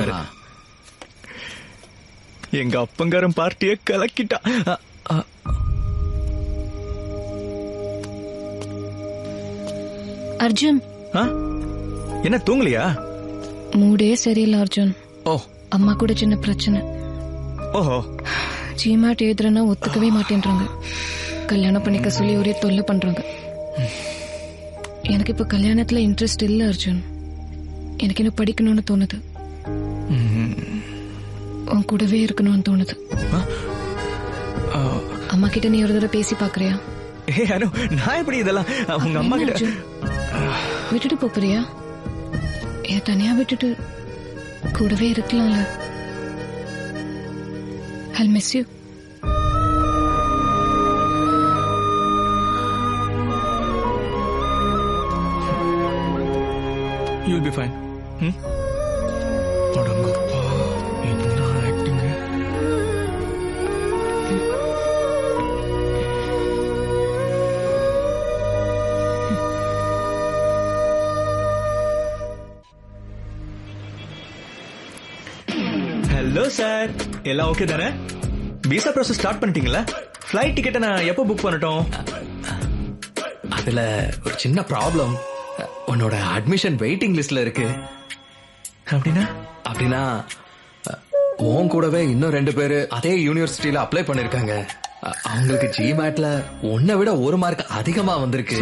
சொன்னாரு. எங்க அப்பங்காரன் பார்ட்டியை கலக்கிட்டா. அர்ஜுன், என்ன தூங்கலையா? மூடே சரியில்லை அர்ஜுன். ஓ, அம்மா கூட சின்ன பிரச்சனை. ஓஹோ. ஜிமேட் எழுதுறேன்னா ஒத்துக்கவே மாட்டேன்றாங்க. கல்யாணம் பண்ணிக்க சொல்லி ஒரே தொல்லை பண்றாங்க. எனக்கு இப்ப கல்யாணத்துல இன்ட்ரெஸ்ட் இல்ல அர்ஜுன். எனக்கு என்ன படிக்கணும்னு தோணுது. உன் கூடவே இருக்கணும்னு தோணுது. அம்மா கிட்ட நீ ஒரு தடவை பேசி பாக்குறியா? நான் எப்படி இதெல்லாம் உங்க அம்மா கிட்ட விட்டுட்டு போறியா? ஏன் தனியா விட்டுட்டு கூடவே இருக்கலாம்ல? I'll miss you. You'll be fine. அடங்கப்பா, என்ன ஆக்டிங். ஹலோ சார், எல்லாம் ஓகே தானே? விசா ப்ராசஸ் ஸ்டார்ட் பண்ணிட்டீங்களா? ஃபிளைட் டிக்கெட்டை நான் எப்போ புக் பண்ணட்டும்? அதுல ஒரு சின்ன ப்ராப்ளம். உன்னோட அட்மிஷன் வெயிட்டிங் லிஸ்ட்ல இருக்கு. அப்படின்னா உன் கூடவே இன்னும் 2 பேரு அதே யூனிவர்சிட்டியில அப்ளை பண்ணிருக்காங்க. அவங்களுக்கு ஜிமேட்ல உன்னை விட 1 மார்க் அதிகமா வந்திருக்கு.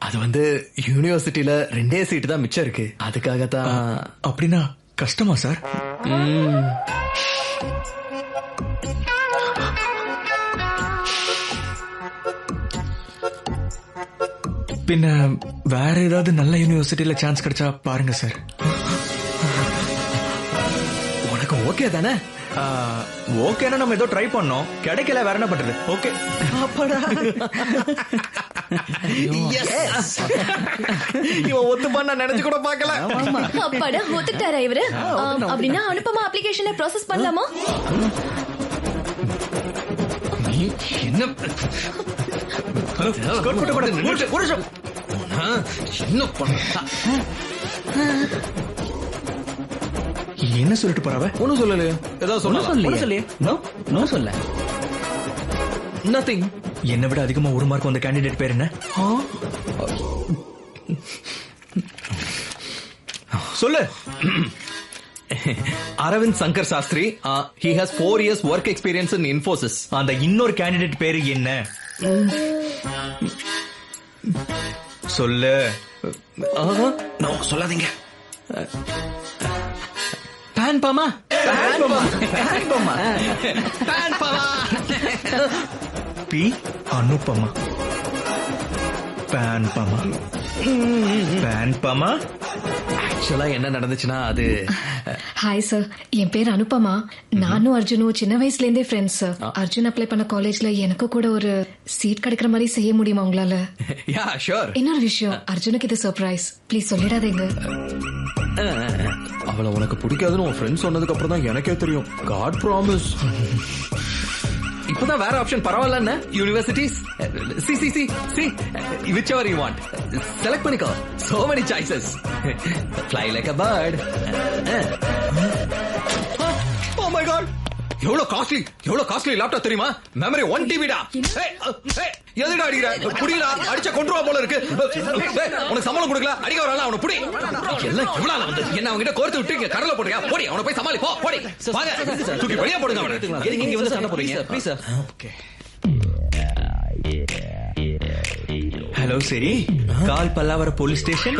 அது யூனிவர்சிட்டியில 2 சீட்டு தான் மிச்சம் இருக்கு. அதுக்காகத்தான். அப்படின்னா கஷ்டமா சார்? பின்ன வேற ஏதாவது நல்ல யூனிவர்சிட்டியில சான்ஸ் கிடைச்சா பாருங்க சார். உனக்கு ஓகே தானே? ஓகேனா நம்ம ஏதோ ட்ரை பண்ணோம், கிடைக்கல, வேற என்ன பண்றது? ஓகே. இவன் ஒத்துப்பான்னு நான் நினைச்சு கூட பார்க்கல. அப்பாடா, ஒத்துட்டாரா இவரு? அப்படின்னா அனுப்பமா அப்ளிகேஷனை ப்ராசஸ் பண்ணலாமா? நீ என்ன என்ன சொல்லிட்டு போறாவ? ஒன்னும் சொல்லலையே. ஏதாவது சொல்ல நத்திங். என்னை விட அதிகமா 1 மார்க் வந்த கேண்டிடேட் பேர் என்ன? சொல்லு. Aravind Shankar Shastri. He has 4 years work experience in Infosys. அந்த இன்னொரு கேண்டிடேட் பேரு என்ன? சொல்லு. நோ சொல்லாதீங்க. பான்பமா. பி அனுப்பமா. பான்பமா. ஆக்சுவலா என்ன நடந்துச்சுன்னா, அது ஹாய் சார், என் பேர் அனுப்பமா. நானும் அர்ஜுனும் சின்ன வயசுல இருந்தே ஃப்ரெண்ட்ஸ் சார். அர்ஜுன் அப்ளை பண்ண காலேஜ்ல எனக்கு கூட ஒரு சீட் கிடைக்கிற மாதிரி செய்ய முடியுமா உங்களால? Yeah sure. இன்னொரு விஷயம், அர்ஜுனுக்கு இது சர்ப்ரைஸ். ப்ளீஸ் சொல்லிடாதீங்க. அவளை உனக்கு பிடிக்காதுன்னு உன் ஃப்ரெண்ட் சொன்னதுக்கு அப்புறம் தான் எனக்கே தெரியும். God promise. இப்பதான் வேற ஆப்ஷன் பரவாயில்ல. Universities see whichever you want select பண்ணிக்கோ. so many choices. fly like a bird. oh my god, எவ்வளவு காஸ்ட்லி லேப்டாப் தெரியுமா? மெமரி 1 TB டா. எதுடா அடிக்கிற? புடிடா, அடிச்ச கொன்றுவா போல இருக்கு. உனக்கு சம்பளம் கொடுக்கல, அடிக்க வரல, அவனை புடி. எல்லாம் இவ்வளவு வந்து என்ன அவங்க கிட்ட கோர்த்து விட்டு இங்க கடலை போடுறியா? போடி, அவனை போய் சமாளி. போடி வாங்க, தூக்கி வெளியே போடுங்க அவனை. எதுக்கு இங்க வந்து சண்டை போடுறீங்க? Please sir. ஓகே. ஹலோ, சரி. கால் பல்லாவர போலீஸ் ஸ்டேஷன்.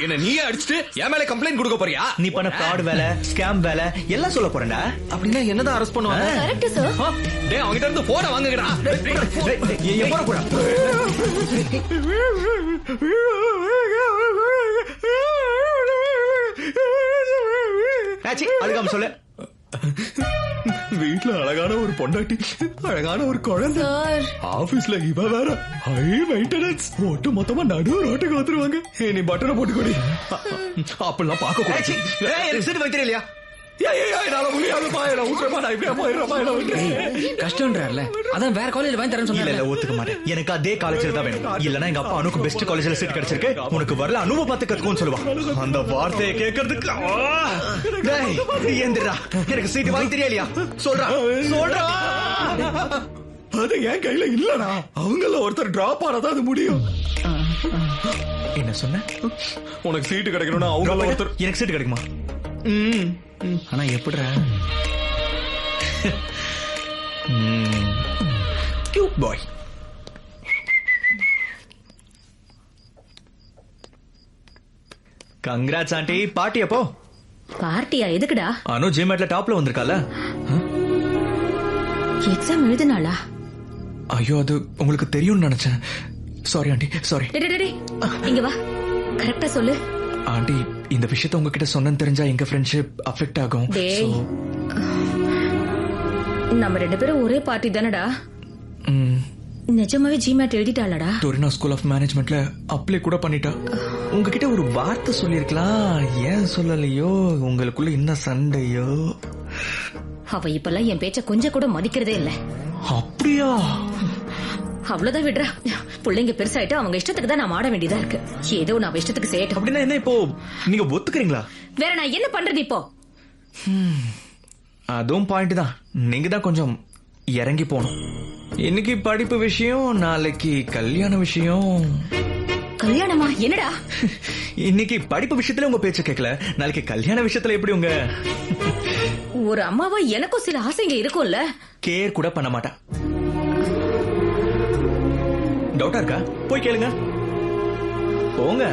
என்ன நீயே அடிச்சுட்டு என் மேல கம்ப்ளைண்ட் கொடுக்க போறியா? நீ பண்ண ஃப்ராட் வேலை, ஸ்கேம் வேலை எல்லாம் சொல்ல போறேன்டா. அப்படின்னா என்னதான் அரெஸ்ட் பண்ணுவாங்க? Correct sir. டேய், அவங்க கிட்ட இருந்து போன வாங்குங்கடா. போற போடா. அதுக்காம சொல்லு. வீட்டுல அழகான ஒரு பொண்டாட்டி, அழகான ஒரு குழந்தை, ஆபீஸ்ல இவ வேற ஹை மெயின்டெனன்ஸ். ஒட்டு மொத்தமா நடு ரோட்டுக்கு வந்துருவாங்க. நீ பட்டனை போட்டுக்கொடி. அப்படிலாம் பார்க்க கூடாது. எனக்கு சீட்டு வைக்கிறே இல்லையா? என்னால முடியாதுப்பா, என்ன விட்டுருப்பா, நான் இப்படியே போயிடுறப்பா, என்ன விட்டுரு. கஷ்டம்ன்றாருல, அதான் வேற காலேஜ்ல வாங்கி தரேன்னு இல்ல சொன்னாரு. இல்ல ஒத்துக்க மாட்டேன். எனக்கு அதே காலேஜ்ல தான் வேணும். இல்லனா எங்க அப்பா அனுக்கு பெஸ்ட் காலேஜ்ல சீட் கிடைச்சிருக்கு, உனக்கு வரல அனுபவ பார்த்து கத்துக்கோன்னு சொல்லுவா. அந்த வார்த்தையை கேட்கறதுக்கு ஏந்திரா, எனக்கு சீட் வாங்கி தெரியலையா? சொல்றா சொல்றா. அது என் கையில இல்லடா, அவங்கள ஒருத்தர் டிராப் ஆனதான் அது முடியும். என்ன சொன்ன? உனக்கு சீட்டு கிடைக்கணும்னா அவங்கள ஒருத்தர். எனக்கு சீட் கிடைக்குமா? ஆனா எப்படிடா? கியூட் பாய். Congrats aunty. பார்ட்டி அப்போ? பார்ட்டியா? எதுக்குடா? அனு ஜிமேட்ல டாப்ல வந்திருக்கால. எக்ஸாம் எழுதினாளா? ஐயோ, அது உங்களுக்கு தெரியும்னு நினைச்சேன். Sorry aunty, sorry. இங்க வா, கரெக்டா சொல்லு. ஆண்டி, இந்த விஷயத்த உங்ககிட்ட சொன்னேன்னு தெரிஞ்சா எங்க ஃப்ரெண்ட்ஷிப் அஃபெக்ட் ஆகும். டேய், நம்ம 2 பேரும் ஒரே பார்ட்டி தானடா? நிஜமாவே ஜிமேட் எழுதிட்டாளடா? டொரினோ ஸ்கூல் ஆஃப் மேனேஜ்மெண்ட்ல அப்ளை கூட பண்ணிட்டா. உங்ககிட்ட ஒரு வார்த்தை சொல்லிருக்கலாம், ஏன் சொல்லலையோ? உங்களுக்குள்ள என்ன சண்டையோ? அவ இப்பெல்லாம் என் பேச்ச கொஞ்சம் கூட மதிக்கிறதே இல்ல. அப்படியா? அவ்வளவுதான் விடுறா. பிள்ளைங்க பெருசாயிட்டு அவங்க இஷ்டத்துக்கு தான் நான் ஆட வேண்டியதா இருக்கு. ஏதோ நான் இஷ்டத்துக்கு செய்யட்டும். அப்படின்னா என்ன இப்போ நீங்க ஒத்துக்கிறீங்களா? வேற நான் என்ன பண்றது இப்போ? அதுவும் பாயிண்ட் தான். நீங்க தான் கொஞ்சம் இறங்கி போகணும். இன்னைக்கு படிப்பு விஷயம், நாளைக்கு கல்யாண விஷயம். கல்யாணமா? என்னடா? இன்னைக்கு படிப்பு விஷயத்துல உங்க பேச்ச கேட்கல, நாளைக்கு கல்யாண விஷயத்துல எப்படி? உங்க ஒரு அம்மாவா எனக்கும் சில ஆசைங்க இருக்கும்ல. கேர் கூட பண்ண மாட்டா. டவுட்டா இருக்கா? போய் கேளுங்க. போங்க.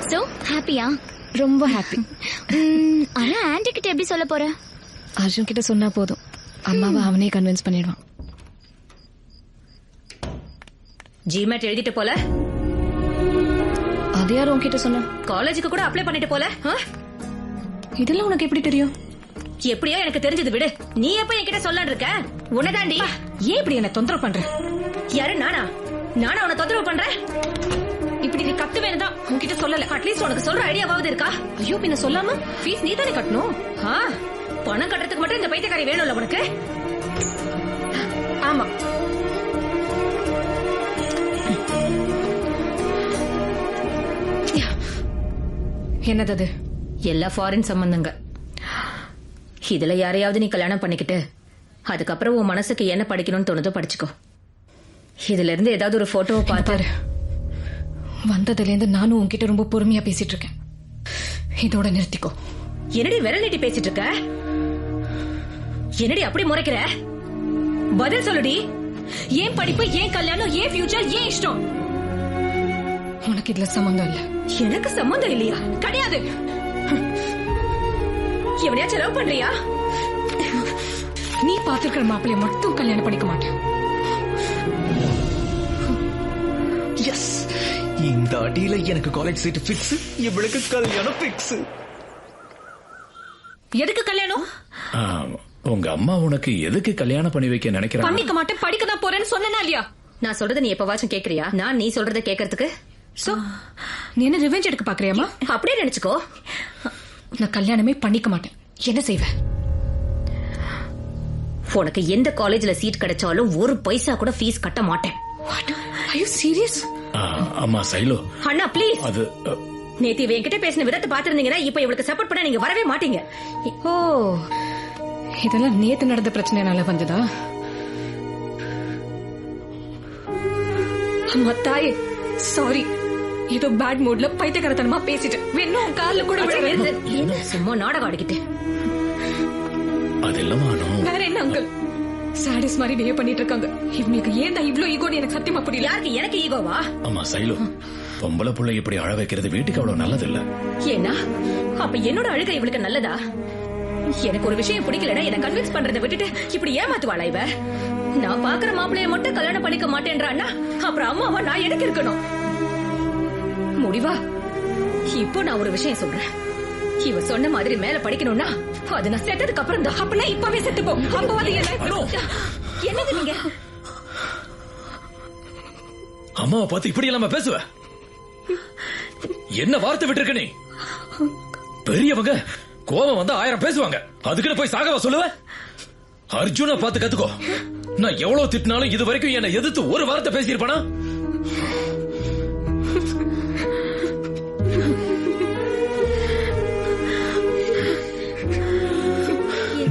சோ ஹாப்பியா? ரொம்ப ஹாப்பி. ஆனா ஆன்ட்டி கிட்ட எப்படி சொல்ல போற? அர்ஜுன் கிட்ட சொன்னா போதும், அம்மாவை அவனே கன்வின்ஸ் பண்ணிடுவான். ஜிமேட் எழுதிட்டு போல. அது யாரும் உன்கிட்ட சொன்னா? காலேஜுக்கு கூட அப்ளை பண்ணிட்டு போல. இதெல்லாம் உனக்கு எப்படி தெரியும்? எப்படியோ எனக்கு தெரிஞ்சது விடு. நீ எப்ப என்கிட்ட சொல்லலாம்னு இருக்க? உன்னதாண்டி. ஏன் இப்படி என்ன தொந்தரவு பண்ற? யாரு? நானா உன்னை தொந்தரவு பண்றேன்? இப்படி நீ கத்து வேணுதான் உன்கிட்ட சொல்லல. அட்லீஸ்ட் உனக்கு சொல்ற ஐடியாவாவது இருக்கா? ஐயோ, பின்ன சொல்லாம ஃபீஸ் நீ தானே கட்டணும். பணம் கட்டுறதுக்கு மட்டும் இந்த பைத்தியக்காரி வேணும்ல உனக்கு? ஆமா. என்னது அது? எல்லா ஃபாரின் சம்பந்தங்க. இதுல யாரையாவது நீ கல்யாணம் பண்ணிக்கிட்டு அதுக்கப்புறம் உன் மனசுக்கு என்ன படிக்கணும்னு தோணுதோ படிச்சுக்கோ. இதுல இருந்து ஏதாவது ஒரு போட்டோவை பார்த்தாரு. வந்ததுல இருந்து நானும் உன்கிட்ட ரொம்ப பொறுமையா பேசிட்டு இருக்கேன். இதோட நிறுத்திக்கோ. என்னடி விரல் நீட்டி பேசிட்டு இருக்க? என்னடி அப்படி முறைக்கிற? பதில் சொல்லுடி. ஏன் படிப்பு, ஏன் கல்யாணம், ஏன் ஃபியூச்சர், ஏன் இஷ்டம்? உனக்கு இதுல சம்பந்தம் இல்ல. எனக்கு சம்பந்தம் இல்லையா? கிடையாது. எவனையா செலவு பண்றியா? நீ பாத்துக்கிற மாப்பிள்ளைய மட்டும் கல்யாணம் பண்ணிக்க மாட்டேன். எஸ், இந்த அடியில எனக்கு காலேஜ் சீட் பிக்ஸ், இவளுக்கு கல்யாணம் பிக்ஸ். எதுக்கு கல்யாணம்? உங்க அம்மா உனக்கு எதுக்கு கல்யாணம் பண்ணி வைக்க நினைக்கிறாங்க? பண்ணிக்க மாட்டேன், படிக்க தான் போறேன்னு சொன்னேனா இல்லையா? நான் சொல்றத நீ எப்பவாச்சும் கேக்குறியா? நான் நீ சொல்றத கேக்குறதுக்கு? சோ நீ என்ன ரிவெஞ்ச் எடுக்க பாக்குறியாமா? அப்படியே நினைச்சுக்கோ. நான் கல்யாணமே பண்ணிக்க மாட்டேன். என்ன செய்வ? உனக்கு எந்த காலேஜ்ல சீட் கிடைச்சாலும் ஒரு பைசா கூட ஃபீஸ் கட்ட மாட்டேன். What? Are you serious? அம்மா சைலோ, அண்ணா ப்ளீஸ். அது நேத்து இவ என்கிட்ட பேசின விதத்தை பாத்துருந்தீங்கன்னா இப்ப இவளுக்கு சப்போர்ட் பண்ண நீங்க வரவே மாட்டீங்க. ஓ, இதெல்லாம் நேத்து நடந்த பிரச்சனைனால வந்ததா? அம்மா தாயே, சாரி. ஏதோ பேட் மூட்ல பைத்தியக்காரத்தனமா பேசிட்டு வேணும் கால்ல கூட என்ன சும்மா நாடகம் ஆடிக்கிட்டு. அது இல்லமா வேற என்ன அங்கிள்? சாடிஸ் மாதிரி பிஹேவ் பண்ணிட்டு இருக்காங்க. இவங்களுக்கு ஏன் தான் இவ்ளோ ஈகோன்னு எனக்கு சத்தியமா புரியல. யாருக்கு? எனக்கு ஈகோவா? அம்மா சைலோ, பொம்பளை புள்ள இப்படி அழ வைக்கிறது வீட்டுக்கு அவ்வளவு நல்லது இல்ல. ஏன்னா அப்ப என்னோட அழுகை இவளுக்கு நல்லதா? எனக்கு ஒரு விஷயம் பிடிக்கலன்னா என்ன கன்வின்ஸ் பண்றதை விட்டுட்டு இப்படி ஏமாத்துவாளா இவ? நான் பாக்குற மாப்பிளைய மட்டும் கல்யாணம் பண்ணிக்க மாட்டேன்றான்னா அப்புறம் அம்மாவா நான் எதுக்கு இருக்கணும்? முடிவா? இப்போ நான் ஒரு விஷயம் சொல்றேன். இவ சொன்ன மாதிரி மேல படிக்கணும்னா அது நான் செத்ததுக்கு அப்புறம் தான். அப்படின்னா இப்பவே செத்துப்போ. அப்பவாது என்னது நீங்க? அம்மாவை பார்த்து இப்படி இல்லாம பேசுவ? என்ன வார்த்தை விட்டுருக்க நீ? பெரியவங்க கோபம் வந்து 1000 பேசுவாங்க, அதுக்குன்னு போய் சாகவா சொல்லுவ? அர்ஜுனை பார்த்து கத்துக்கோ. நான் எவ்வளவு திட்டினாலும் இது வரைக்கும் என்னை எதிர்த்து ஒரு வார்த்தை பேசியிருப்பானா?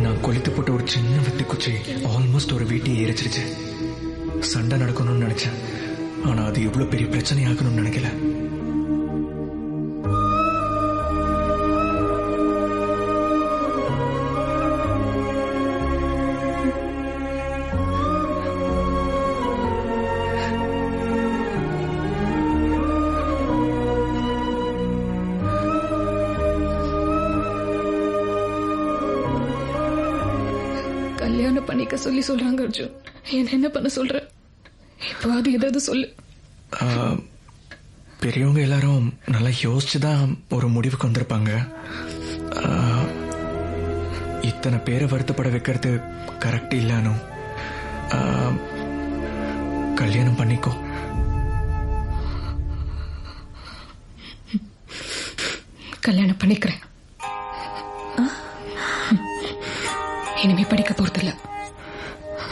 நான் கொளுத்து போட்ட ஒரு சின்ன வெட்டி குச்சி ஆல்மோஸ்ட் ஒரு வீட்டையே எரிச்சிருச்சு. சண்டை நடக்கணும்னு நினைச்சேன், ஆனா அது இவ்வளவு பெரிய பிரச்சனை ஆகணும்னு நினைக்கல. கல்யாணம் பண்ணிக்க சொல்லி சொல்றாங்க அர்ஜுன். என்ன பண்ண சொல்ற? இப்போ அது ஏதாவது சொல்லு. பெரியவங்க எல்லாரும் நல்லா யோசிச்சுதான் ஒரு முடிவுக்கு வந்திருப்பாங்க. இத்தனை பேரை வருத்தப்பட வைக்கிறது கரெக்ட் இல்லைன்னு கல்யாணம் பண்ணிக்கோ. கல்யாணம் பண்ணிக்கிறேன். இனிமே படிக்க போறதில்ல.